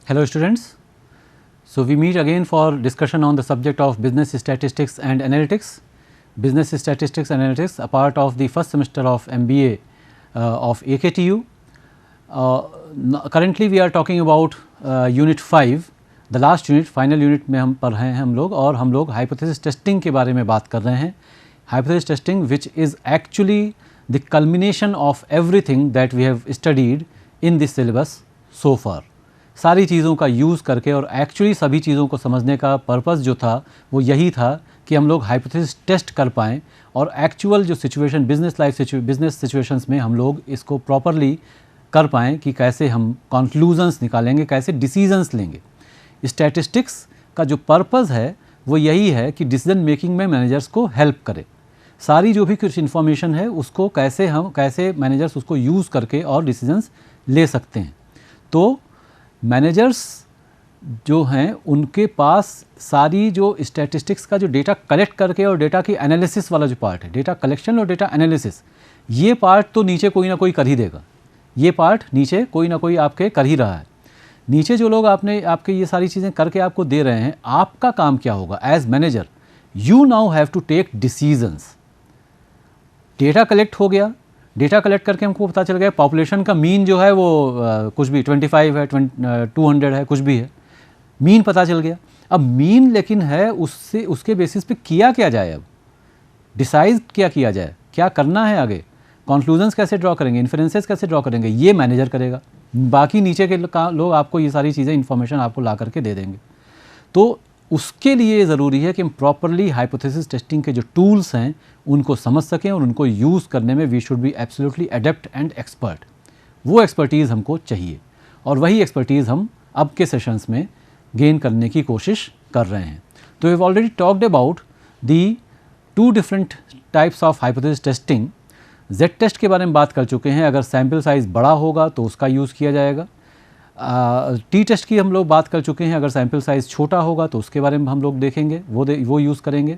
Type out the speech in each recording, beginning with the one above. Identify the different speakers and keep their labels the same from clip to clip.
Speaker 1: Hello students. So we meet again for discussion on the subject of business statistics and analytics. Business statistics and analytics, a part of the first semester of MBA of AKTU. Currently we are talking about unit 5, the last unit, final unit में हम पढ़ रहे हैं हम लोग, और हम लोग hypothesis testing के बारे में बात कर रहे हैं. Hypothesis testing which is actually the culmination of everything that we have studied in this syllabus so far. सारी चीज़ों का यूज़ करके और एक्चुअली सभी चीज़ों को समझने का पर्पस जो था वो यही था कि हम लोग हाइपोथेसिस टेस्ट कर पाएँ और एक्चुअल जो सिचुएशन बिजनेस सिचुएशंस में हम लोग इसको प्रॉपरली कर पाएँ कि कैसे हम कंक्लूजन्स निकालेंगे, कैसे डिसीजंस लेंगे. स्टैटिस्टिक्स का जो पर्पस है वो यही है कि डिसीजन मेकिंग में मैनेजर्स को हेल्प करे. सारी जो भी कुछ इन्फॉर्मेशन है उसको कैसे मैनेजर्स उसको यूज़ करके और डिसीजंस ले सकते हैं. तो मैनेजर्स जो हैं उनके पास सारी जो स्टैटिस्टिक्स का जो डेटा कलेक्ट करके और डेटा की एनालिसिस वाला जो पार्ट है, डेटा कलेक्शन और डेटा एनालिसिस, ये पार्ट तो नीचे कोई ना कोई कर ही देगा. ये पार्ट नीचे कोई ना कोई आपके कर ही रहा है. नीचे जो लोग आपके ये सारी चीज़ें करके आपको दे रहे हैं, आपका काम क्या होगा as manager? You now have to take decisions. Data collect हो गया, डेटा कलेक्ट करके हमको पता चल गया पॉपुलेशन का मीन जो है वो कुछ भी 25 है, 200 है, कुछ भी है, मीन पता चल गया. अब मीन लेकिन है उसके बेसिस पे किया क्या जाए, अब डिसाइड क्या किया जाए, क्या करना है आगे, कंक्लूजन्स कैसे ड्रॉ करेंगे, इन्फरेंसेस कैसे ड्रॉ करेंगे, ये मैनेजर करेगा. बाकी नीचे के लोग आपको ये सारी चीज़ें इन्फॉर्मेशन आपको ला करके दे देंगे. तो उसके लिए ज़रूरी है कि हम प्रॉपरली हाइपोथेसिस टेस्टिंग के जो टूल्स हैं उनको समझ सकें और उनको यूज़ करने में we should be absolutely adept and expert. वो एक्सपर्टीज़ हमको चाहिए और वही एक्सपर्टीज़ हम अब के सेशंस में गेन करने की कोशिश कर रहे हैं. तो we have already talked about the 2 different types of hypothesis testing. Z test के बारे में बात कर चुके हैं. अगर सैम्पल साइज़ बड़ा होगा तो उसका यूज़ किया जाएगा. टी टेस्ट की हम लोग बात कर चुके हैं. अगर सैम्पल साइज़ छोटा होगा तो उसके बारे में हम लोग देखेंगे, वो यूज़ करेंगे.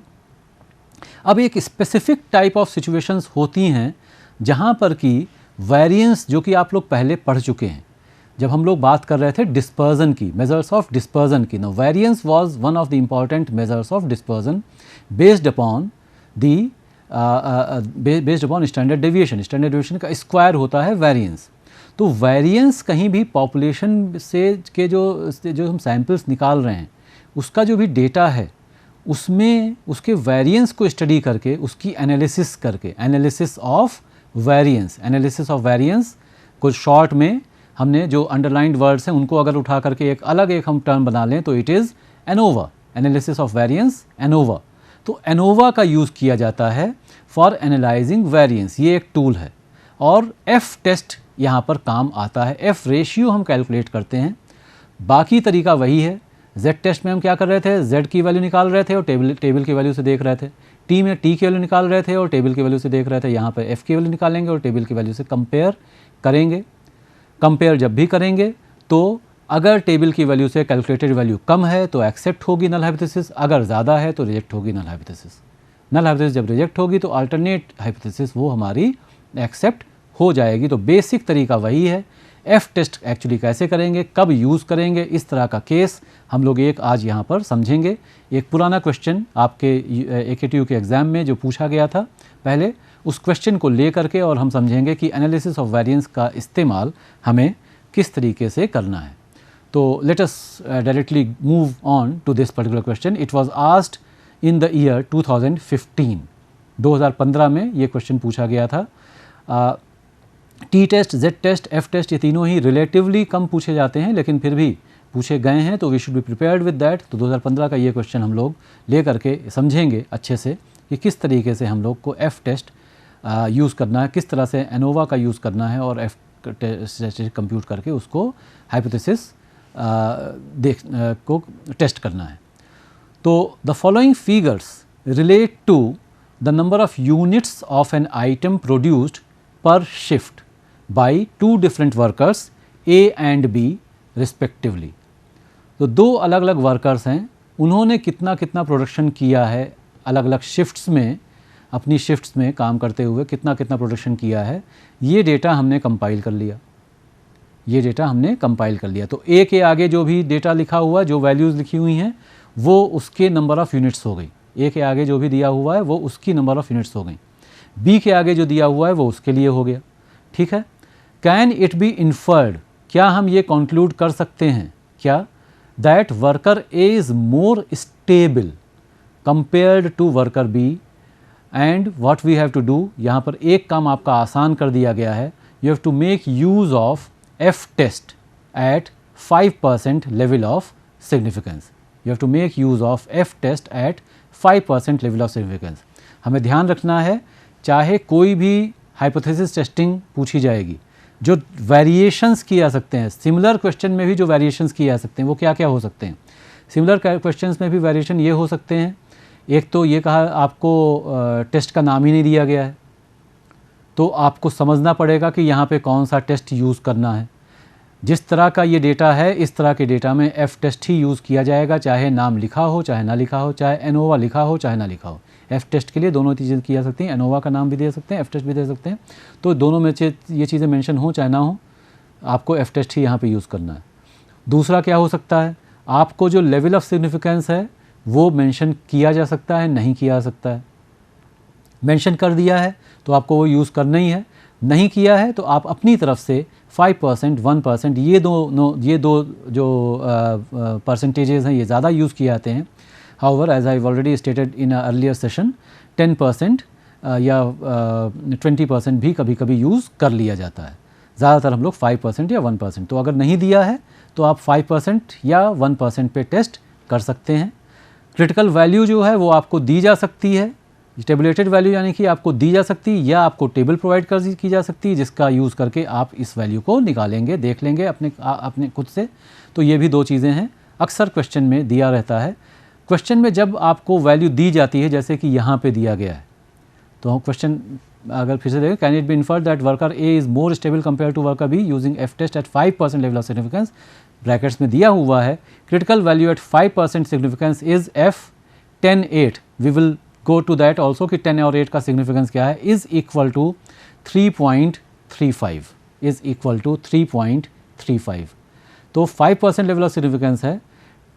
Speaker 1: अब एक स्पेसिफिक टाइप ऑफ सिचुएशंस होती हैं जहाँ पर कि वेरिएंस, जो कि आप लोग पहले पढ़ चुके हैं जब हम लोग बात कर रहे थे डिस्पर्जन की, मेजर्स ऑफ डिस्पर्जन की. No, variance was one of the important measures of dispersion based upon standard deviation. Standard deviation का स्क्वायर होता है वेरिएंस. तो वेरिएंस कहीं भी पॉपुलेशन से के जो हम सैम्पल्स निकाल रहे हैं उसका जो भी डेटा है उसमें उसके वेरिएंस को स्टडी करके उसकी एनालिसिस करके, एनालिसिस ऑफ वेरिएंस कुछ शॉर्ट में हमने जो अंडरलाइंड वर्ड्स हैं उनको अगर उठा करके एक अलग हम टर्म बना लें तो it is ANOVA, analysis of variance, ANOVA. तो एनोवा का यूज़ किया जाता है फॉर एनालाइजिंग वेरिएंस. ये एक टूल है और एफ टेस्ट यहाँ पर काम आता है. एफ रेशियो हम कैलकुलेट करते हैं. बाकी तरीका वही है. जेड टेस्ट में हम क्या कर रहे थे, जेड की वैल्यू निकाल रहे थे और टेबल की वैल्यू से देख रहे थे. टी में टी की वैल्यू निकाल रहे थे और टेबल की वैल्यू से देख रहे थे. यहाँ पर एफ की वैल्यू निकालेंगे और टेबल की वैल्यू से कंपेयर करेंगे. कंपेयर जब भी करेंगे तो अगर टेबल की वैल्यू से कैलकुलेटेड वैल्यू कम है तो एक्सेप्ट होगी नल हाइपोथेसिस, अगर ज़्यादा है तो रिजेक्ट होगी नल हाइपोथेसिस. नल हाइपोथेसिस जब रिजेक्ट होगी तो अल्टरनेट हाइपोथेसिस वो हमारी एक्सेप्ट हो जाएगी. तो बेसिक तरीका वही है. एफ टेस्ट एक्चुअली कैसे करेंगे, कब यूज़ करेंगे, इस तरह का केस हम लोग आज यहाँ पर समझेंगे. एक पुराना क्वेश्चन आपके AKTU के एग्ज़ाम में जो पूछा गया था पहले, उस क्वेश्चन को ले करके और हम समझेंगे कि एनालिसिस ऑफ वेरिएंस का इस्तेमाल हमें किस तरीके से करना है. तो let us directly move on to this particular question. It was asked in the year 2015. 2015 में ये क्वेश्चन पूछा गया था. T test, Z test, F test, ये तीनों ही रिलेटिवली कम पूछे जाते हैं लेकिन फिर भी पूछे गए हैं, तो we should be prepared with that. तो 2015 का ये क्वेश्चन हम लोग ले करके समझेंगे अच्छे से कि किस तरीके से हम लोग को एफ टेस्ट यूज़ करना है, किस तरह से एनोवा का यूज़ करना है और एफ टेस्ट कंप्यूट करके उसको हाइपोथेसिस को टेस्ट करना है. तो the following figures relate to the number of units of an item produced per shift by 2 different workers A and B respectively. तो 2 अलग अलग वर्कर्स हैं, उन्होंने कितना कितना प्रोडक्शन किया है अलग अलग शिफ्ट्स में, अपनी शिफ्ट्स में काम करते हुए कितना कितना प्रोडक्शन किया है, ये डेटा हमने कंपाइल कर लिया. ये डेटा हमने कंपाइल कर लिया। तो ए के आगे जो भी डेटा लिखा हुआ है, जो वैल्यूज़ लिखी हुई हैं, वो उसके नंबर ऑफ़ यूनिट्स हो गई। ए के आगे जो भी दिया हुआ है वो उसकी नंबर ऑफ़ यूनिट्स हो गई। बी के आगे जो दिया हुआ है वो उसके लिए हो गया। ठीक है। कैन इट बी इन्फर्ड, क्या हम ये कंक्लूड कर सकते हैं क्या, that worker A is more stable compared to worker B, and what we have to do, यहाँ पर एक काम आपका आसान कर दिया गया है। You have to make use of F test at 5% level of significance. You have to make use of F test at 5% level of significance. हमें ध्यान रखना है, चाहे कोई भी हाइपोथेसिस टेस्टिंग पूछी जाएगी, जो वेरिएशंस किए जा सकते हैं, सिमिलर क्वेश्चन में भी जो वेरिएशंस किए जा सकते हैं वो क्या क्या हो सकते हैं। सिमिलर क्वेश्चंस में भी वेरिएशन ये हो सकते हैं, एक तो ये कहा आपको टेस्ट का नाम ही नहीं दिया गया है, तो आपको समझना पड़ेगा कि यहाँ पे कौन सा टेस्ट यूज़ करना है। जिस तरह का ये डेटा है, इस तरह के डेटा में एफ टेस्ट ही यूज़ किया जाएगा, चाहे नाम लिखा हो चाहे ना लिखा हो, चाहे एनोवा लिखा हो चाहे ना लिखा हो। एफ टेस्ट के लिए दोनों चीज़ें की जा सकती हैं, एनोवा का नाम भी दे सकते हैं, एफ टेस्ट भी दे सकते हैं। तो दोनों में ये चीज़ें मेंशन हो चाहे ना हो, आपको एफ टेस्ट ही यहाँ पे यूज़ करना है। दूसरा क्या हो सकता है, आपको जो लेवल ऑफ सिग्निफिकेंस है वो मेंशन किया जा सकता है, नहीं किया जा सकता है। मेंशन कर दिया है तो आपको वो यूज़ करना ही है, नहीं किया है तो आप अपनी तरफ से 5%, 1%, ये दो जो परसेंटेजेस हैं ये ज़्यादा यूज़ किए जाते हैं। However, as I already stated in a earlier session, 10% या 20% भी कभी कभी यूज़ कर लिया जाता है। ज़्यादातर हम लोग 5% या 1%। तो अगर नहीं दिया है तो आप 5% या 1% पे टेस्ट कर सकते हैं। क्रिटिकल वैल्यू जो है वो आपको दी जा सकती है, टेबुलेटेड वैल्यू यानी कि आपको दी जा सकती है, या आपको टेबल प्रोवाइड कर की जा सकती है, जिसका यूज़ करके आप इस वैल्यू को निकालेंगे, देख लेंगे अपने खुद से। तो ये भी दो चीज़ें हैं, अक्सर क्वेश्चन में दिया रहता है। क्वेश्चन में जब आपको वैल्यू दी जाती है, जैसे कि यहाँ पे दिया गया है, तो क्वेश्चन अगर फिर से देखें, can it be inferred that worker A is more stable compare to worker B using F test at 5% level of significance, brackets में दिया हुआ है critical value at 5% significance is F 10, 8। We will go to that also कि 10 और 8 का significance क्या है, is equal to 3.35, is equal to 3.35। तो 5% लेवल ऑफ सिग्निफिकेंस है,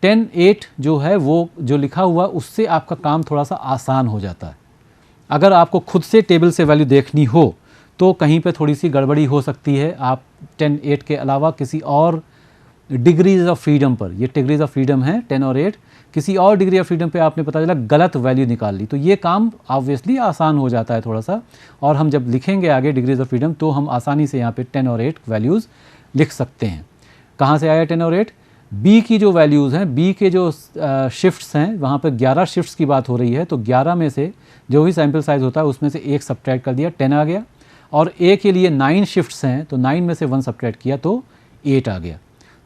Speaker 1: 10, 8 जो है वो जो लिखा हुआ उससे आपका काम थोड़ा सा आसान हो जाता है। अगर आपको खुद से टेबल से वैल्यू देखनी हो तो कहीं पे थोड़ी सी गड़बड़ी हो सकती है। आप 10, 8 के अलावा किसी और डिग्रीज ऑफ फ्रीडम पर, ये डिग्रीज ऑफ फ्रीडम है 10 और 8, किसी और डिग्री ऑफ फ्रीडम पे आपने पता चला गलत वैल्यू निकाल ली, तो ये काम ऑब्वियसली आसान हो जाता है थोड़ा सा। और हम जब लिखेंगे आगे डिग्रीज ऑफ फ्रीडम तो हम आसानी से यहाँ पे 10 और 8 वैल्यूज़ लिख सकते हैं। कहाँ से आया 10 और 8? बी की जो वैल्यूज़ हैं, बी के जो शिफ्ट्स हैं, वहाँ पर 11 शिफ्ट्स की बात हो रही है, तो 11 में से जो भी सैम्पल साइज़ होता है उसमें से 1 सब्ट्रैक्ट कर दिया, 10 आ गया। और ए के लिए 9 शिफ्ट्स हैं, तो 9 में से 1 सब्ट्रैक्ट किया तो 8 आ गया।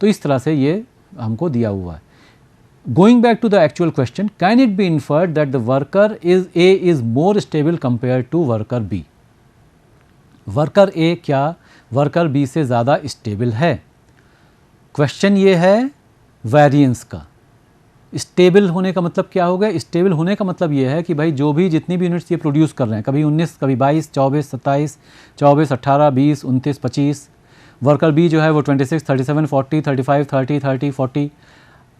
Speaker 1: तो इस तरह से ये हमको दिया हुआ है। Going back to the actual question, can it be inferred that the worker A is more stable compared to worker B? Worker A क्या वर्कर B से ज़्यादा स्टेबल है? क्वेश्चन ये है वेरिएंस का। स्टेबल होने का मतलब क्या होगा? स्टेबल होने का मतलब ये है कि भाई जो भी जितनी भी यूनिट्स ये प्रोड्यूस कर रहे हैं, कभी 19, कभी 22, 24, 27, 24, 18, 20, 29, 25, वर्कर बी जो है वो 26, 37, 40, 35, 30, 30, 40।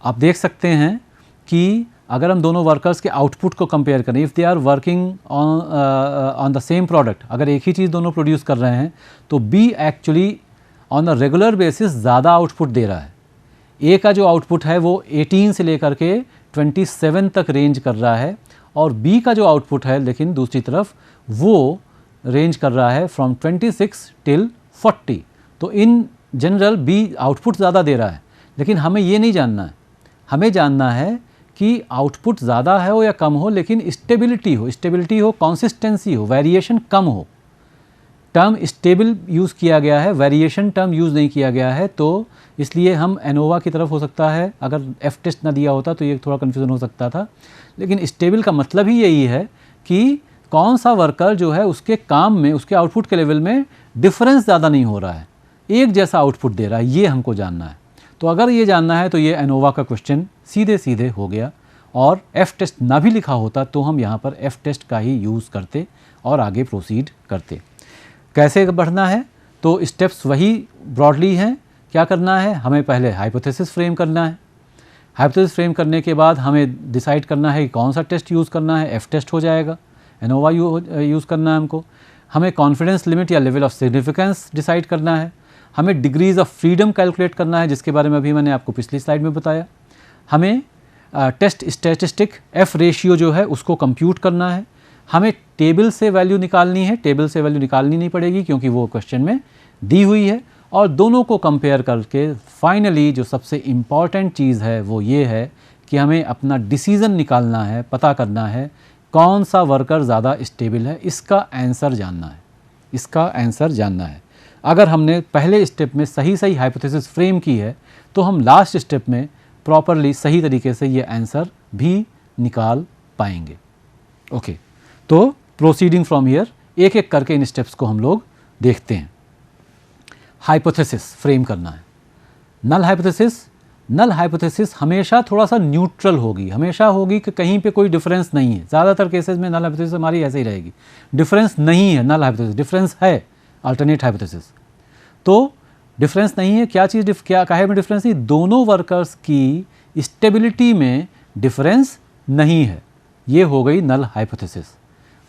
Speaker 1: आप देख सकते हैं कि अगर हम दोनों वर्कर्स के आउटपुट को कंपेयर करें, if they are working on the same product, अगर एक ही चीज़ दोनों प्रोड्यूस कर रहे हैं, तो B actually on a regular basis ज़्यादा आउटपुट दे रहा है। ए का जो आउटपुट है वो 18 से लेकर के 27 तक रेंज कर रहा है, और बी का जो आउटपुट है लेकिन दूसरी तरफ वो रेंज कर रहा है फ्रॉम 26 टिल 40। तो इन जनरल बी आउटपुट ज़्यादा दे रहा है, लेकिन हमें ये नहीं जानना है। हमें जानना है कि आउटपुट ज़्यादा है हो या कम हो, लेकिन स्टेबिलिटी हो, कंसिस्टेंसी हो, वेरिएशन कम हो। टर्म स्टेबल यूज़ किया गया है, वेरिएशन टर्म यूज़ नहीं किया गया है, तो इसलिए हम एनोवा की तरफ हो सकता है। अगर एफ टेस्ट ना दिया होता तो ये थोड़ा कन्फ्यूज़न हो सकता था, लेकिन स्टेबल का मतलब ही यही है कि कौन सा वर्कर जो है उसके काम में, उसके आउटपुट के लेवल में डिफरेंस ज़्यादा नहीं हो रहा है, एक जैसा आउटपुट दे रहा है, ये हमको जानना है। तो अगर ये जानना है तो ये एनोवा का क्वेश्चन सीधे सीधे हो गया, और एफ टेस्ट ना भी लिखा होता तो हम यहाँ पर एफ टेस्ट का ही यूज़ करते और आगे प्रोसीड करते। कैसे बढ़ना है? तो स्टेप्स वही ब्रॉडली हैं क्या करना है, हमें पहले हाइपोथेसिस फ्रेम करना है। हाइपोथेसिस फ्रेम करने के बाद हमें डिसाइड करना है कि कौन सा टेस्ट यूज़ करना है, एफ टेस्ट हो जाएगा, एनोवा यूज़ करना है हमको। हमें कॉन्फिडेंस लिमिट या लेवल ऑफ सिग्निफिकेंस डिसाइड करना है। हमें डिग्रीज ऑफ फ्रीडम कैलकुलेट करना है, जिसके बारे में अभी मैंने आपको पिछली स्लाइड में बताया। हमें टेस्ट स्टैटिस्टिक एफ रेशियो जो है उसको कंप्यूट करना है। हमें टेबल से वैल्यू निकालनी है, टेबल से वैल्यू निकालनी नहीं पड़ेगी क्योंकि वो क्वेश्चन में दी हुई है। और दोनों को कंपेयर करके फाइनली जो सबसे इम्पॉर्टेंट चीज़ है वो ये है कि हमें अपना डिसीज़न निकालना है, पता करना है कौन सा वर्कर ज़्यादा स्टेबल है, इसका आंसर जानना है, इसका आंसर जानना है। अगर हमने पहले स्टेप में सही सही हाइपोथेसिस फ्रेम की है तो हम लास्ट स्टेप में प्रॉपरली सही तरीके से ये आंसर भी निकाल पाएंगे। ओके, तो प्रोसीडिंग फ्रॉम हियर एक एक करके इन स्टेप्स को हम लोग देखते हैं। हाइपोथेसिस फ्रेम करना है। नल हाइपोथेसिस हमेशा थोड़ा सा न्यूट्रल होगी, हमेशा होगी कि कहीं पे कोई डिफरेंस नहीं है। ज़्यादातर केसेस में नल हाइपोथेसिस हमारी ऐसे ही रहेगी, डिफरेंस नहीं है नल हाइपोथेसिस, डिफरेंस है अल्टरनेट हाइपोथेसिस। तो डिफरेंस नहीं है, क्या चीज़ क्या काहे में डिफरेंस नहीं, दोनों वर्कर्स की स्टेबिलिटी में डिफरेंस नहीं है, ये हो गई नल हाइपोथेसिस।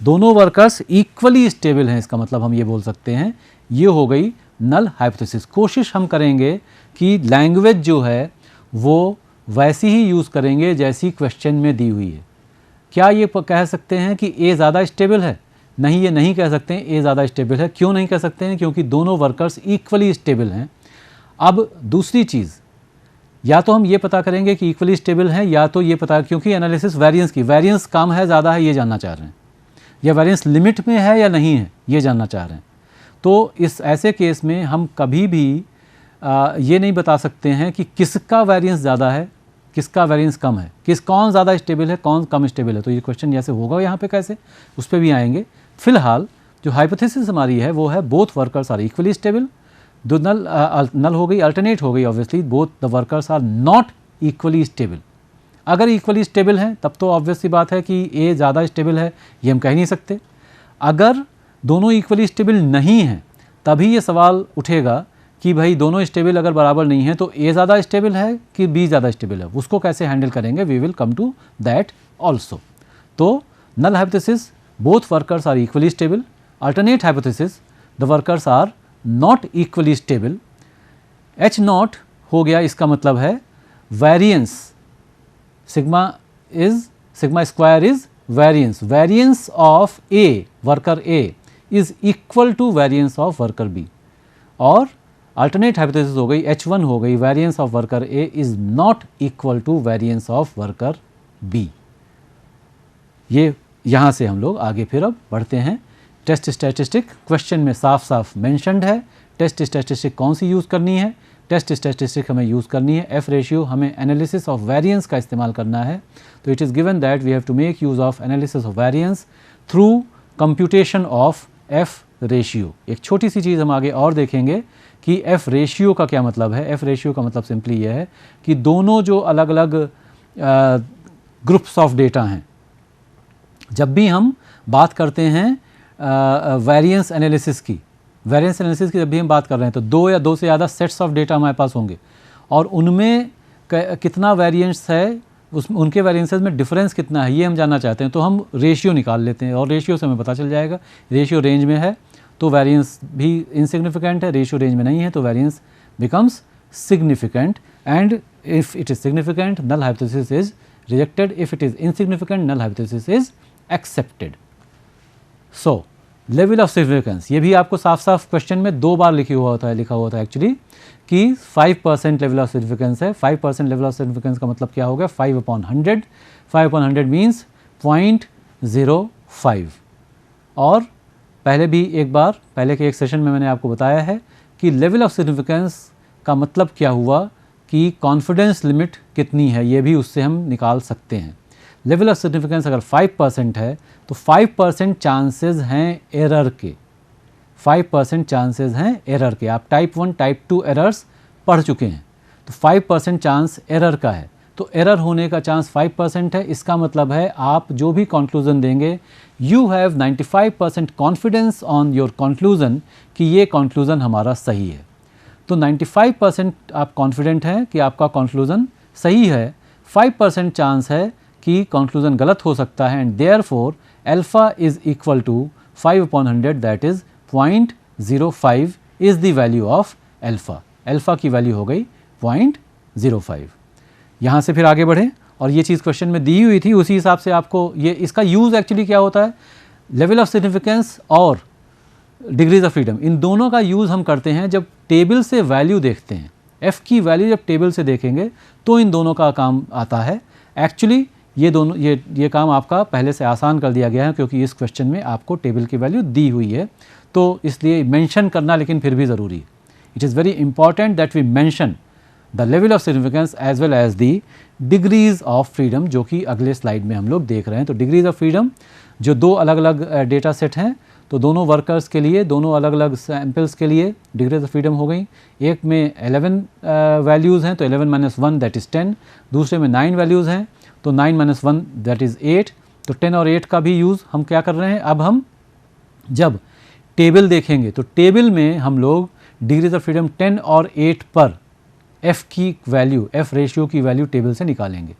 Speaker 1: दोनों वर्कर्स इक्वली स्टेबल हैं, इसका मतलब हम ये बोल सकते हैं ये हो गई नल हाइपोथेसिस। कोशिश हम करेंगे कि लैंग्वेज जो है वो वैसी ही यूज़ करेंगे जैसी क्वेश्चन में दी हुई है। क्या ये कह सकते हैं कि ए ज़्यादा स्टेबल है? नहीं, ये नहीं कह सकते हैं ए ज़्यादा स्टेबल है। क्यों नहीं कह सकते हैं? क्योंकि दोनों वर्कर्स इक्वली स्टेबल हैं। अब दूसरी चीज़, या तो हम ये पता करेंगे कि इक्वली स्टेबल हैं, या तो ये पता, क्योंकि एनालिसिस वेरिएंस की, वेरिएंस कम है ज़्यादा है ये जानना चाह रहे हैं, या वेरिएंस लिमिट में है या नहीं है ये जानना चाह रहे हैं। तो इस ऐसे केस में हम कभी भी ये नहीं बता सकते हैं कि किसका वेरिएंस ज़्यादा है, किसका वेरिएंस कम है, कौन ज़्यादा स्टेबल है, कौन कम स्टेबल है। तो ये क्वेश्चन जैसे होगा यहाँ पे कैसे, उस पर भी आएंगे। फिलहाल जो हाइपोथेसिस हमारी है वो है both workers are equally stable. दो नल हो गई, अल्टरनेट हो गई obviously, both the workers are not equally stable. अगर इक्वली स्टेबल हैं तब तो ऑब्वियस सी बात है कि ए ज़्यादा स्टेबल है, ये हम कह नहीं सकते। अगर दोनों इक्वली स्टेबल नहीं हैं तभी ये सवाल उठेगा कि भाई दोनों स्टेबल अगर बराबर नहीं है तो ए ज़्यादा स्टेबल है कि बी ज़्यादा स्टेबल है, उसको कैसे हैंडल करेंगे, we will come to that also. तो null hypothesis both workers are equally stable, alternate hypothesis the workers are not equally stable. H naught हो गया, इसका मतलब है variance, sigma square is variance of A, worker A is equal to variance of worker B. और alternate hypothesis हो गई, H1 हो गई, variance of worker A is not equal to variance of worker B. ये यहाँ से हम लोग आगे फिर अब बढ़ते हैं। टेस्ट स्टैटिस्टिक क्वेश्चन में साफ साफ मेंशन्ड है। टेस्ट स्टैटिस्टिक कौन सी यूज़ करनी है? टेस्ट स्टैटिस्टिक हमें यूज़ करनी है एफ रेशियो, हमें एनालिसिस ऑफ वेरिएंस का इस्तेमाल करना है। तो it is given that we have to make use of analysis of variance through computation of F ratio. एक छोटी सी चीज़ हम आगे और देखेंगे कि एफ रेशियो का क्या मतलब है। एफ रेशियो का मतलब सिंपली ये है कि दोनों जो अलग अलग ग्रुप्स ऑफ डेटा हैं, जब भी हम बात करते हैं वेरिएंस एनालिसिस की जब भी हम बात कर रहे हैं तो दो या दो से ज़्यादा सेट्स ऑफ डेटा हमारे पास होंगे और उनमें कितना वेरिएंस है, उनके वेरिएंसेस में डिफरेंस कितना है ये हम जानना चाहते हैं। तो हम रेशियो निकाल लेते हैं और रेशियो से हमें पता चल जाएगा रेशियो रेंज में है तो वेरिएंस भी इनसिग्निफिकेंट है, रेशियो रेंज में नहीं है तो variance becomes significant. And if it is significant null hypothesis is rejected, if it is insignificant null hypothesis is accepted. So level of significance, ये भी आपको साफ साफ क्वेश्चन में दो बार लिखा हुआ होता है एक्चुअली कि 5% लेवल ऑफ सिग्निफिकेंस है। 5% लेवल ऑफ सिग्निफिकेंस का मतलब क्या होगा, 5/100। 5/100 मीन्स 0.05। और पहले भी एक बार पहले के एक सेशन में मैंने आपको बताया है कि लेवल ऑफ सिग्निफिकेंस का मतलब क्या हुआ कि कॉन्फिडेंस लिमिट कितनी है, ये भी उससे हम निकाल सकते हैं। लेवल ऑफ सिग्निफिकेंस अगर 5% है तो 5% चांसेस हैं एरर के, 5% चांसेस हैं एरर के। आप टाइप 1 टाइप 2 एरर्स पढ़ चुके हैं तो 5% चांस एरर का है। तो एरर होने का चांस 5% है। इसका मतलब है आप जो भी कंक्लूजन देंगे you have 95% confidence on your conclusion कि ये कंक्लूजन हमारा सही है। तो 95% आप कॉन्फिडेंट हैं कि आपका कंक्लूजन सही है, 5% चांस है कि कंक्लूजन गलत हो सकता है, and therefore alpha is equal to 5/100, that is 0.05 is the value of alpha. Alpha की वैल्यू हो गई 0.05। यहाँ से फिर आगे बढ़ें, और ये चीज़ क्वेश्चन में दी हुई थी, उसी हिसाब से आपको ये इसका यूज़ एक्चुअली क्या होता है, लेवल ऑफ सिग्निफिकेंस और डिग्रीज ऑफ फ्रीडम, इन दोनों का यूज़ हम करते हैं जब टेबल से वैल्यू देखते हैं। एफ़ की वैल्यू जब टेबल से देखेंगे तो इन दोनों का काम आता है। एक्चुअली ये दोनों ये काम आपका पहले से आसान कर दिया गया है, क्योंकि इस क्वेश्चन में आपको टेबल की वैल्यू दी हुई है, तो इसलिए मेंशन करना लेकिन फिर भी ज़रूरी है। It is very important that we mention the level of significance as well as the degrees of freedom, जो कि अगले स्लाइड में हम लोग देख रहे हैं। तो डिग्रीज ऑफ फ्रीडम जो दो अलग अलग डेटा सेट हैं, तो दोनों वर्कर्स के लिए, दोनों अलग अलग सैम्पल्स के लिए डिग्रीज ऑफ फ्रीडम हो गई। एक में 11 वैल्यूज़ हैं, तो 11 - 1 दैट इज़ 10। दूसरे में 9 वैल्यूज़ हैं, तो 9 - 1 दैट इज़ 8। तो 10 और 8 का भी यूज़ हम क्या कर रहे हैं, अब हम जब टेबल देखेंगे तो टेबल में हम लोग डिग्रीज ऑफ फ्रीडम 10 और 8 पर एफ़ की वैल्यू, एफ़ रेशियो की वैल्यू टेबल से निकालेंगे।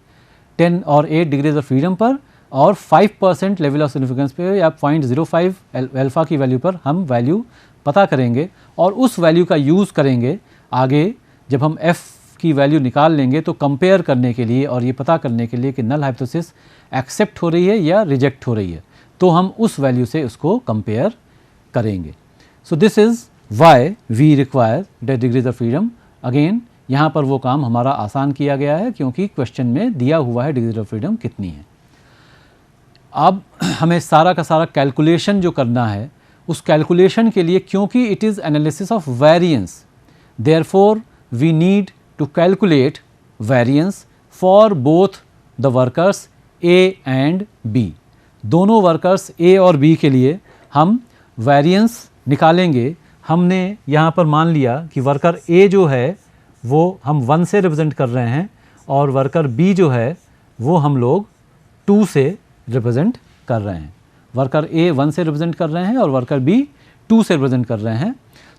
Speaker 1: 10 और 8 डिग्रीज ऑफ फ्रीडम पर और 5% लेवल ऑफ सिग्निफिकेंस पे या 0.05 अल्फ़ा की वैल्यू पर हम वैल्यू पता करेंगे, और उस वैल्यू का यूज़ करेंगे आगे जब हम एफ़ की वैल्यू निकाल लेंगे तो कंपेयर करने के लिए और ये पता करने के लिए कि नल हाइपोथेसिस एक्सेप्ट हो रही है या रिजेक्ट हो रही है, तो हम उस वैल्यू से उसको कंपेयर करेंगे। So this is why we require the degrees of freedom. Again यहाँ पर वो काम हमारा आसान किया गया है, क्योंकि क्वेश्चन में दिया हुआ है डिग्री ऑफ फ्रीडम कितनी है। अब हमें सारा का सारा कैलकुलेशन जो करना है, उस कैलकुलेशन के लिए, क्योंकि it is analysis of variance, therefore we need to calculate variance for both the workers A and B. दोनों वर्कर्स ए और बी के लिए हम वेरिएंस निकालेंगे। हमने यहाँ पर मान लिया कि वर्कर ए जो है वो हम 1 से रिप्रेजेंट कर रहे हैं, और वर्कर बी जो है वो हम लोग 2 से रिप्रेजेंट कर रहे हैं। वर्कर ए 1 से रिप्रेजेंट कर रहे हैं और वर्कर बी 2 से रिप्रेजेंट कर रहे हैं।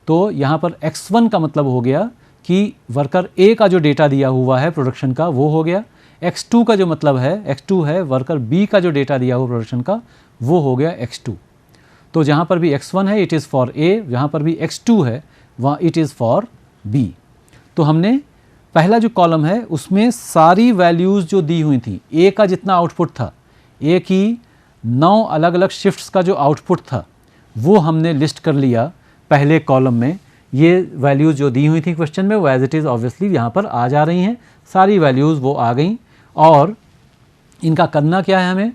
Speaker 1: तो यहाँ पर x1 का मतलब हो गया कि वर्कर ए का जो डेटा दिया हुआ है प्रोडक्शन का वो हो गया। x2 का जो मतलब है, x2 है वर्कर बी का जो डेटा दिया हुआ प्रोडक्शन का, वो हो गया x2। तो जहाँ पर भी x1 है इट इज़ फॉर ए, जहाँ पर भी x2 है वहाँ इट इज़ फॉर बी। तो हमने पहला जो कॉलम है उसमें सारी वैल्यूज़ जो दी हुई थी, ए का जितना आउटपुट था, ए की 9 अलग अलग शिफ्ट्स का जो आउटपुट था वो हमने लिस्ट कर लिया पहले कॉलम में। ये वैल्यूज़ जो दी हुई थी क्वेश्चन में वो एज इट इज़ ऑब्वियसली यहाँ पर आ जा रही हैं, सारी वैल्यूज़ वो आ गई। और इनका करना क्या है,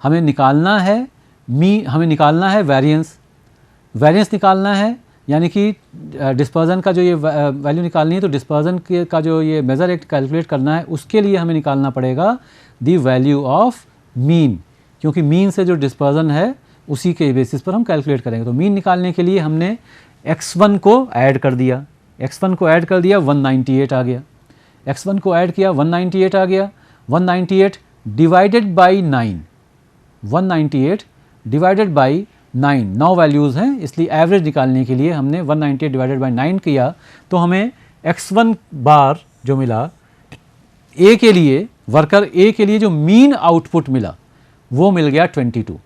Speaker 1: हमें निकालना है हमें निकालना है वेरिएंस निकालना है, यानी कि डिस्पर्जन का जो ये वैल्यू निकालनी है, तो डिस्पर्जन का जो ये मेजर एक्ट कैलकुलेट करना है, उसके लिए हमें निकालना पड़ेगा दी वैल्यू ऑफ मीन, क्योंकि मीन से जो डिस्पर्जन है उसी के बेसिस पर हम कैलकुलेट करेंगे। तो मीन निकालने के लिए हमने x1 को ऐड कर दिया, 198 आ गया। x1 को ऐड किया 198 आ गया। 198 divided by 9, 198 divided by 9 values हैं, इसलिए एवरेज निकालने के लिए हमने 198 डिवाइडेड बाई 9 किया, तो हमें x1 बार जो मिला ए के लिए, वर्कर ए के लिए जो मीन आउटपुट मिला वो मिल गया 22।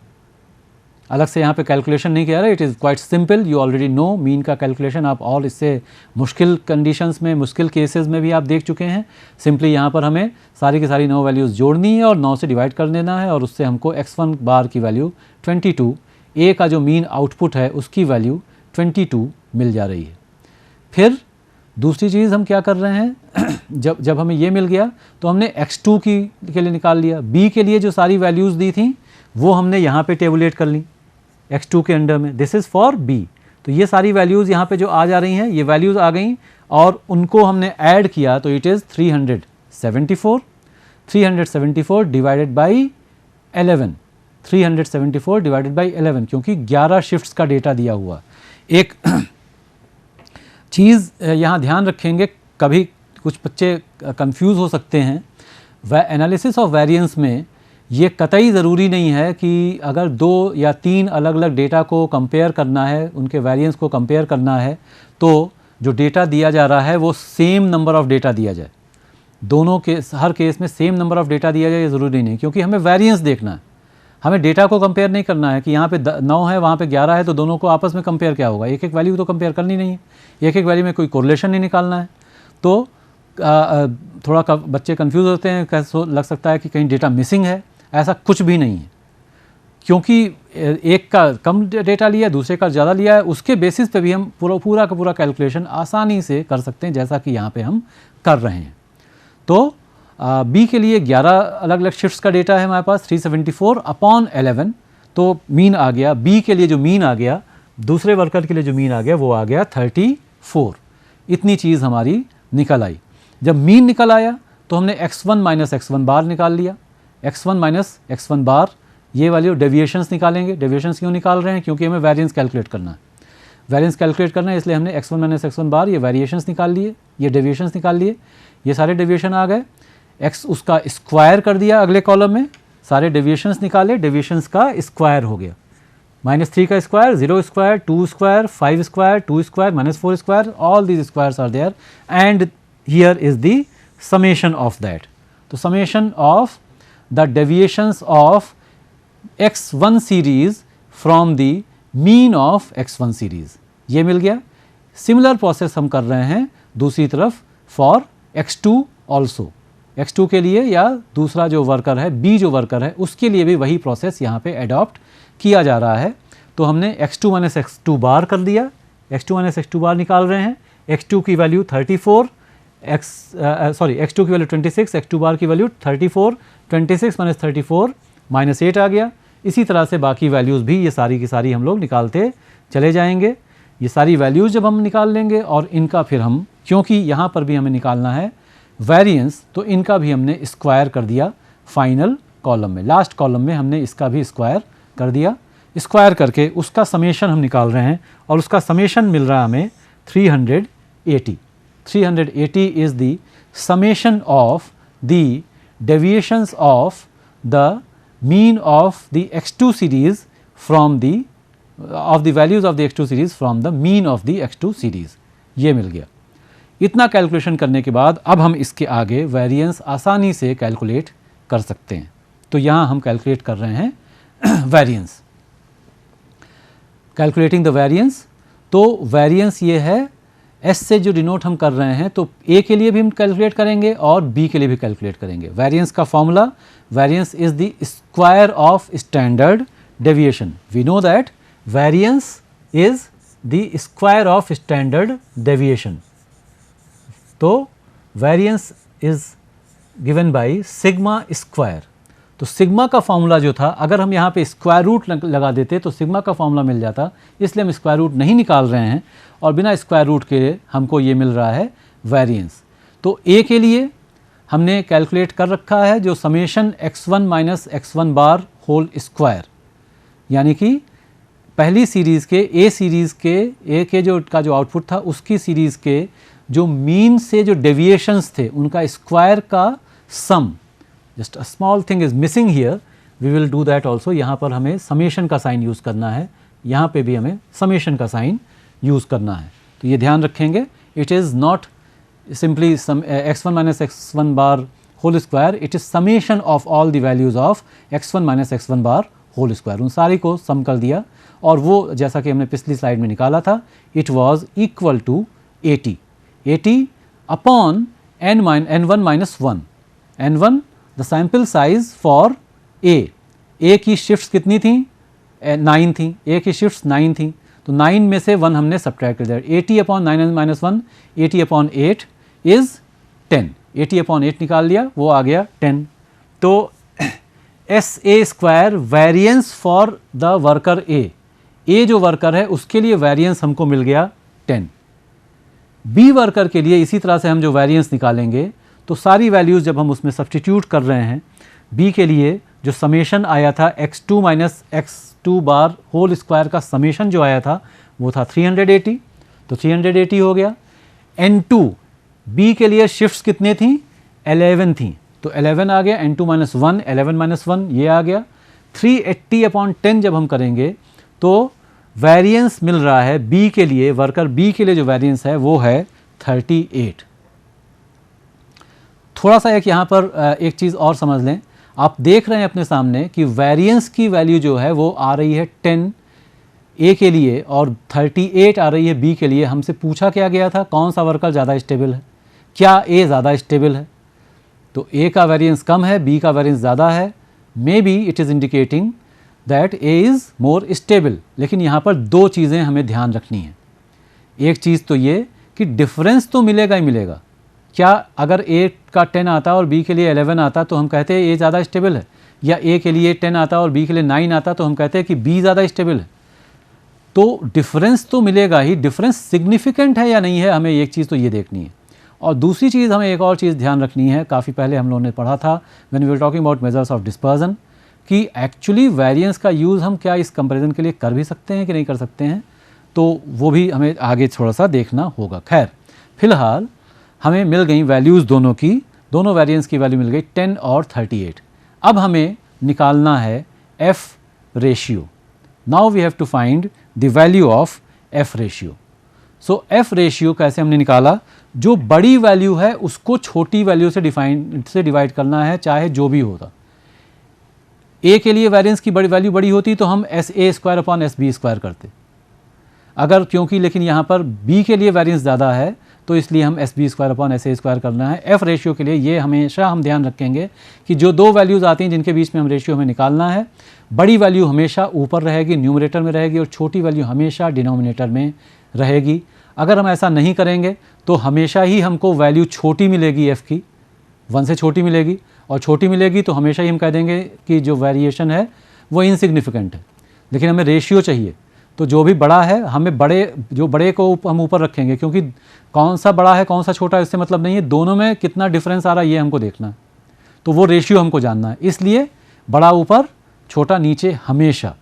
Speaker 1: अलग से यहाँ पे कैलकुलेशन नहीं किया रहा, it is quite simple, you already know mean का कैलकुलेशन आप और इससे मुश्किल कंडीशंस में, मुश्किल केसेस में भी आप देख चुके हैं। सिंपली यहाँ पर हमें सारी की सारी 9 वैल्यूज़ जोड़नी है और 9 से डिवाइड कर देना है, और उससे हमको x1 बार की वैल्यू 22, ए का जो मीन आउटपुट है उसकी वैल्यू 22 मिल जा रही है। फिर दूसरी चीज़ हम क्या कर रहे हैं, जब हमें ये मिल गया तो हमने x2 के लिए निकाल लिया। b के लिए जो सारी वैल्यूज़ दी थी वो हमने यहाँ पे टेबुलेट कर ली x2 के अंडर में, दिस इज़ फॉर b। तो ये सारी वैल्यूज़ यहाँ पे जो आ जा रही हैं, ये वैल्यूज़ आ गई और उनको हमने ऐड किया, तो it is 374 divided by 11, 374 divided by 11, क्योंकि 11 शिफ्ट्स का डेटा दिया हुआ। एक चीज़ यहाँ ध्यान रखेंगे, कभी कुछ बच्चे कंफ्यूज हो सकते हैं, एनालिसिस ऑफ वेरिएंस में ये कतई ज़रूरी नहीं है कि अगर 2 या 3 अलग अलग डेटा को कंपेयर करना है, उनके वेरिएंस को कंपेयर करना है, तो जो डेटा दिया जा रहा है वो सेम नंबर ऑफ डेटा दिया जाए, दोनों के हर केस में सेम नंबर ऑफ डेटा दिया जाए ये ज़रूरी नहीं, क्योंकि हमें वेरिएंस देखना है, हमें डेटा को कंपेयर नहीं करना है कि यहाँ पे 9 है वहाँ पे 11 है तो दोनों को आपस में कंपेयर क्या होगा, एक एक वैल्यू तो कंपेयर करनी नहीं है, एक एक वैल्यू में कोई कोरिलेशन नहीं निकालना है। तो थोड़ा बच्चे कंफ्यूज होते हैं, कैसे लग सकता है कि कहीं डेटा मिसिंग है, ऐसा कुछ भी नहीं है, क्योंकि एक का कम डेटा लिया है दूसरे का ज़्यादा लिया है, उसके बेसिस पे भी हम पूरा का पूरा कैलकुलेशन आसानी से कर सकते हैं, जैसा कि यहाँ पे हम कर रहे हैं। तो बी के लिए 11 अलग अलग शिफ्ट्स का डेटा है हमारे पास, 374/11, तो मीन आ गया, बी के लिए जो मीन आ गया, दूसरे वर्कर के लिए जो मीन आ गया वो आ गया 34। इतनी चीज़ हमारी निकल आई। जब मीन निकल आया तो हमने x1 माइनस x1 बार निकाल लिया, x1 माइनस x1 बार, ये वाली डेविएशंस निकालेंगे। डेविएशंस क्यों निकाल रहे हैं, क्योंकि हमें वेरिएंस कैलकुलेट करना है, वेरिएंस कैलकुलेट करना है, इसलिए हमने x1 माइनस x1 बार ये वेरिएशंस निकाल लिए, ये डेविएशंस निकाल लिए, ये सारे डेविएशन आ गए, x उसका स्क्वायर कर दिया अगले कॉलम में, सारे डेविएशंस निकाले, डेविएशंस का स्क्वायर हो गया, -3 का square, 0 square, 2 square, 5 square, 2 square, -4 square, all these squares are there and here is the summation of that. तो summation of the deviations of x1 series from the mean of x1 series, ये मिल गया। Similar process हम कर रहे हैं दूसरी तरफ for x2 also, x2 के लिए या दूसरा जो वर्कर है b जो वर्कर है उसके लिए भी वही प्रोसेस यहाँ पे एडॉप्ट किया जा रहा है। तो हमने x2 माइनस x2 बार कर दिया, x2 माइनस x2 बार निकाल रहे हैं, x2 की वैल्यू 34, x2 की वैल्यू 26, x2 बार की वैल्यू 34, 26 माइनस 34 -8 आ गया। इसी तरह से बाकी वैल्यूज़ भी ये सारी की सारी हम लोग निकालते चले जाएंगे। ये सारी वैल्यूज़ जब हम निकाल लेंगे और इनका फिर हम, क्योंकि यहाँ पर भी हमें निकालना है वेरिएंस, तो इनका भी हमने स्क्वायर कर दिया फाइनल कॉलम में, लास्ट कॉलम में हमने इसका भी स्क्वायर कर दिया। स्क्वायर करके उसका समेशन हम निकाल रहे हैं और उसका समेशन मिल रहा है हमें 380। 380 is the summation of the deviations of the mean of the x2 series from the values of the x2 series from the mean of the x2 series, ये मिल गया। इतना कैलकुलेशन करने के बाद अब हम इसके आगे वेरिएंस आसानी से कैलकुलेट कर सकते हैं। तो यहाँ हम कैलकुलेट कर रहे हैं वेरिएंस, कैलकुलेटिंग द वेरिएंस। तो वेरिएंस ये है S से जो डिनोट हम कर रहे हैं, तो A के लिए भी हम कैलकुलेट करेंगे और B के लिए भी कैलकुलेट करेंगे। वेरिएंस का formula, variance is the square of standard deviation. We know that variance is the square of standard deviation. तो variance is given by sigma square. तो सिग्मा का फॉर्मूला जो था, अगर हम यहाँ पे स्क्वायर रूट लगा देते तो सिग्मा का फॉर्मूला मिल जाता, इसलिए हम स्क्वायर रूट नहीं निकाल रहे हैं और बिना स्क्वायर रूट के हमको ये मिल रहा है वेरिएंस। तो ए के लिए हमने कैलकुलेट कर रखा है जो summation x1 minus x1 bar whole square, यानी कि पहली सीरीज़ के ए सीरीज़ के ए के जो आउटपुट था उसकी सीरीज़ के जो मीन से जो डेविएशंस थे उनका स्क्वायर का sum. Just a small thing is missing here, we will do that also. यहाँ पर हमें समेशन का साइन यूज़ करना है, यहाँ पे भी हमें समेशन का साइन यूज़ करना है, तो ये ध्यान रखेंगे। It is not simply x1 minus x1 bar whole square, it is summation of all the values of x1 minus x1 bar whole square. उन सारी को सम कर दिया और वो जैसा कि हमने पिछली स्लाइड में निकाला था, it was equal to 80 upon n1 minus 1, n1 the sample size for A की शिफ्ट्स कितनी थी, 9 थी, ए की शिफ्ट्स 9 थी, तो 9 में से 1 हमने सब्ट्रैक्ट कर दिया। 80 upon 9 minus 1, 80 upon 8 is 10, 80 upon 8 निकाल लिया, वो आ गया 10। तो S A square variance for the worker A जो वर्कर है उसके लिए वेरिएंस हमको मिल गया 10। बी वर्कर के लिए इसी तरह से हम जो वेरिएंस निकालेंगे, तो सारी वैल्यूज़ जब हम उसमें सब्स्टिट्यूट कर रहे हैं, बी के लिए जो समेशन आया था x2 minus x2 bar whole square का समेशन जो आया था वो था 380, तो 380 हो गया। n2 बी के लिए शिफ्ट्स कितने थी, 11 थी, तो 11 आ गया, n2 माइनस 1, 11 माइनस 1 ये आ गया। 380 अपॉन 10 जब हम करेंगे तो वेरिएंस मिल रहा है बी के लिए, वर्कर बी के लिए जो वेरिएंस है वो है 38। थोड़ा सा एक यहाँ पर एक चीज़ और समझ लें, आप देख रहे हैं अपने सामने कि वेरिएंस की वैल्यू जो है वो आ रही है 10 ए के लिए और 38 आ रही है बी के लिए। हमसे पूछा क्या गया था, कौन सा वर्कर ज़्यादा स्टेबल है, क्या ए ज़्यादा स्टेबल है? तो ए का वेरिएंस कम है, बी का वेरिएंस ज़्यादा है, may be it is indicating that A is more stable. लेकिन यहाँ पर दो चीज़ें हमें ध्यान रखनी है। एक चीज़ तो ये कि डिफरेंस तो मिलेगा ही मिलेगा। क्या अगर ए का 10 आता और बी के लिए 11 आता तो हम कहते हैं ए ज़्यादा स्टेबल है, या ए के लिए 10 आता और बी के लिए 9 आता तो हम कहते हैं कि बी ज़्यादा स्टेबल है? तो डिफरेंस तो मिलेगा ही, डिफरेंस सिग्निफिकेंट है या नहीं है, हमें एक चीज़ तो ये देखनी है। और दूसरी चीज़ हमें एक और चीज़ ध्यान रखनी है, काफ़ी पहले हम लोगों ने पढ़ा था when we were talking about measures of dispersion, कि एक्चुअली वेरिएंस का यूज़ हम क्या इस कंपैरिजन के लिए कर भी सकते हैं कि नहीं कर सकते हैं, तो वो भी हमें आगे थोड़ा सा देखना होगा। खैर, फिलहाल हमें मिल गई वैल्यूज़ दोनों की, दोनों वेरिएंस की वैल्यू मिल गई 10 और 38। अब हमें निकालना है F ratio. Now we have to find the value of F ratio. So F ratio कैसे हमने निकाला, जो बड़ी वैल्यू है उसको छोटी वैल्यू से डिवाइड करना है, चाहे जो भी होता। ए के लिए वेरिएंस की बड़ी वैल्यू बड़ी होती तो हम S A square upon S B square करते, अगर क्योंकि लेकिन यहाँ पर बी के लिए वेरिएंस ज़्यादा है तो इसलिए हम S B square upon S A square करना है। एफ रेशियो के लिए ये हमेशा हम ध्यान रखेंगे कि जो दो वैल्यूज़ आती हैं जिनके बीच में हम रेशियो हमें निकालना है, बड़ी वैल्यू हमेशा ऊपर रहेगी, न्यूमरेटर में रहेगी, और छोटी वैल्यू हमेशा डिनोमिनेटर में रहेगी। अगर हम ऐसा नहीं करेंगे तो हमेशा ही हमको वैल्यू छोटी मिलेगी, एफ़ की 1 से छोटी मिलेगी, और छोटी मिलेगी तो हमेशा ही हम कह देंगे कि जो वेरिएशन है वो इनसिग्निफिकेंट है। लेकिन हमें रेशियो चाहिए, तो जो भी बड़ा है हमें बड़े को हम ऊपर रखेंगे, क्योंकि कौन सा बड़ा है कौन सा छोटा है इससे मतलब नहीं है, दोनों में कितना डिफरेंस आ रहा है ये हमको देखना है, तो वो रेशियो हमको जानना है। इसलिए बड़ा ऊपर छोटा नीचे हमेशा।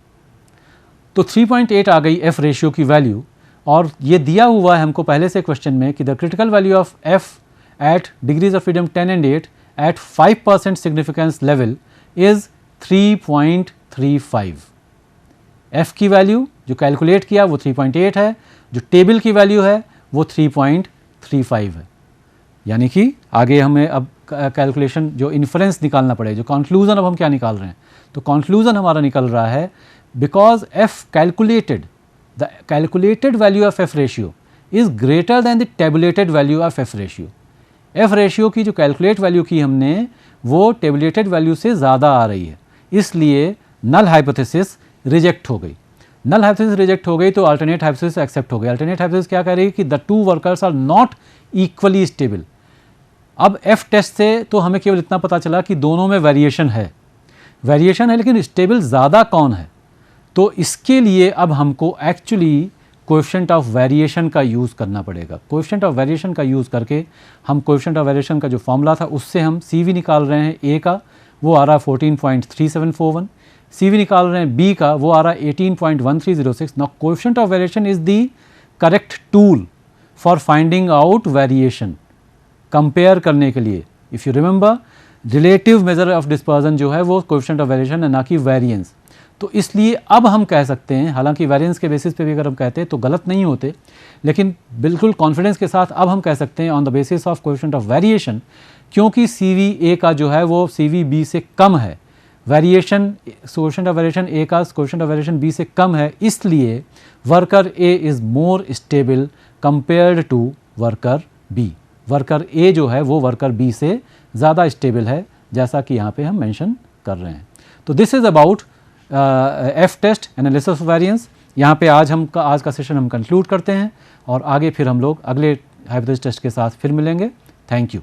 Speaker 1: तो 3.8 आ गई एफ रेशियो की वैल्यू, और ये दिया हुआ है हमको पहले से क्वेश्चन में कि the critical value of F at degrees of freedom 10 and 8 at 5% significance level is 3.35। F की वैल्यू जो कैलकुलेट किया वो 3.8 है, जो टेबल की वैल्यू है वो 3.35 है। यानी कि आगे हमें अब कैलकुलेशन जो इन्फरेंस निकालना पड़ेगा, जो कंक्लूजन अब हम क्या निकाल रहे हैं, तो कंक्लूजन हमारा निकल रहा है because F calculated, the calculated value of F ratio is greater than the tabulated value of F ratio. F ratio की जो कैलकुलेट वैल्यू की हमने वो टेबुलेटेड वैल्यू से ज़्यादा आ रही है, इसलिए नल हाइपोथेसिस रिजेक्ट हो गई। नल हाइपोथेसिस रिजेक्ट हो गई तो अल्टरनेट हाइपोथेसिस एक्सेप्ट हो गई। अल्टरनेट हाइपोथेसिस क्या कह रही है कि the two workers are not equally stable. अब एफ टेस्ट से तो हमें केवल इतना पता चला कि दोनों में वेरिएशन है लेकिन स्टेबल ज़्यादा कौन है, तो इसके लिए अब हमको एक्चुअली कोएफिशिएंट ऑफ वेरिएशन का यूज़ करना पड़ेगा। कोएफिशिएंट ऑफ वेरिएशन का यूज़ करके हम कोएफिशिएंट ऑफ वेरिएशन का जो फॉर्मूला था उससे हम सी वी निकाल रहे हैं, ए का वो आ रहा है 14.3741, सी वी निकाल रहे हैं बी का वो आ रहा है 18.1306। Now coefficient of variation is the correct tool for finding out variation, compare करने के लिए। If you remember, relative measure of dispersion जो है वो कोएफिशिएंट ऑफ वेरिएशन है, ना कि वेरिएंस। तो इसलिए अब हम कह सकते हैं, हालांकि वेरिएंस के बेसिस पे भी अगर हम कहते हैं तो गलत नहीं होते, लेकिन बिल्कुल कॉन्फिडेंस के साथ अब हम कह सकते हैं on the basis of coefficient of variation, क्योंकि सी वी ए का जो है वो सी वी बी से कम है, variation coefficient of variation A का कोएफिशिएंट ऑफ वेरिएशन बी से कम है, इसलिए worker A is more stable compared to worker B. Worker A जो है वो वर्कर बी से ज़्यादा स्टेबल है, जैसा कि यहाँ पे हम मेंशन कर रहे हैं। तो this is about F test analysis of variance. यहाँ पे आज का सेशन हम कंक्लूड करते हैं, और आगे फिर हम लोग अगले हाइपोथेसिस टेस्ट के साथ फिर मिलेंगे। Thank you.